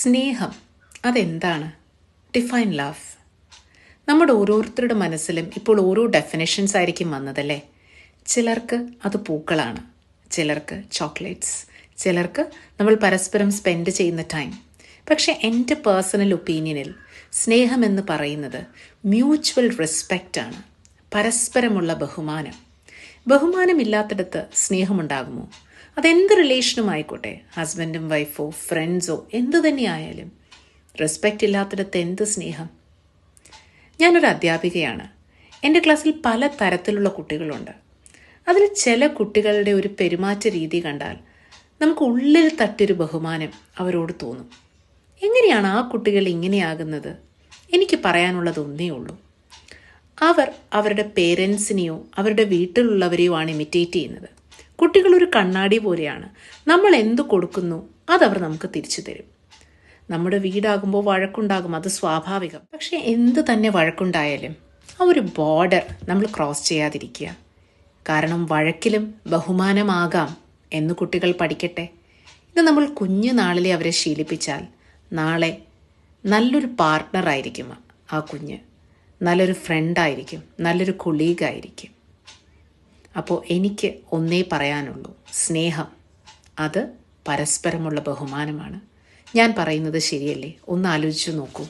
സ്നേഹം അതെന്താണ്? Define love. നമ്മുടെ ഓരോരുത്തരുടെ മനസ്സിലും ഇപ്പോൾ ഓരോ ഡെഫിനേഷൻസ് ആയിരിക്കും വന്നതല്ലേ. ചിലർക്ക് അത് പൂക്കളാണ്, ചിലർക്ക് ചോക്ലേറ്റ്സ്, ചിലർക്ക് നമ്മൾ പരസ്പരം സ്പെൻഡ് ചെയ്യുന്ന ടൈം. പക്ഷെ എൻ്റെ പേഴ്സണൽ ഒപ്പീനിയനിൽ സ്നേഹമെന്ന് പറയുന്നത് മ്യൂച്വൽ റെസ്പെക്റ്റാണ്, പരസ്പരമുള്ള ബഹുമാനം. ബഹുമാനമില്ലാത്തിടത്ത് സ്നേഹമുണ്ടാകുമോ? അതെന്ത് റിലേഷനും ആയിക്കോട്ടെ, ഹസ്ബൻഡും വൈഫോ ഫ്രണ്ട്സോ എന്തു തന്നെയായാലും റെസ്പെക്റ്റ് ഇല്ലാത്തിടത്ത് എന്ത് സ്നേഹം? ഞാനൊരു അധ്യാപികയാണ്. എൻ്റെ ക്ലാസ്സിൽ പല തരത്തിലുള്ള കുട്ടികളുണ്ട്. അതിൽ ചില കുട്ടികളുടെ ഒരു പെരുമാറ്റ രീതി കണ്ടാൽ നമുക്ക് ഉള്ളിൽ തട്ടിയൊരു ബഹുമാനം അവരോട് തോന്നും. എങ്ങനെയാണ് ആ കുട്ടികൾ ഇങ്ങനെയാകുന്നത്? എനിക്ക് പറയാനുള്ളത് ഒന്നേ ഉള്ളൂ, അവർ അവരുടെ പേരൻസിനെയോ അവരുടെ വീട്ടിലുള്ളവരെയോ ആണ് ഇമിറ്റേറ്റ് ചെയ്യുന്നത്. കുട്ടികളൊരു കണ്ണാടി പോലെയാണ്. നമ്മൾ എന്തു കൊടുക്കുന്നു അതവർ നമുക്ക് തിരിച്ചു തരും. നമ്മുടെ വീടാകുമ്പോൾ വഴക്കുണ്ടാകും, അത് സ്വാഭാവികം. പക്ഷേ എന്ത് തന്നെ വഴക്കുണ്ടായാലും ആ ഒരു ബോർഡർ നമ്മൾ ക്രോസ് ചെയ്യാതിരിക്കുക. കാരണം വഴക്കിലും ബഹുമാനമാകാം എന്ന് കുട്ടികൾ പഠിക്കട്ടെ. ഇത് നമ്മൾ കുഞ്ഞു നാളിലെ അവരെ ശീലിപ്പിച്ചാൽ നാളെ നല്ലൊരു പാർട്ട്ണറായിരിക്കും ആ കുഞ്ഞ്, നല്ലൊരു ഫ്രണ്ടായിരിക്കും, നല്ലൊരു കൊളീഗായിരിക്കും. അപ്പോൾ എനിക്ക് ഒന്നേ പറയാനുള്ളൂ, സ്നേഹം അത് പരസ്പരമുള്ള ബഹുമാനമാണ്. ഞാൻ പറയുന്നത് ശരിയല്ലേ? ഒന്ന് ആലോചിച്ച് നോക്കൂ.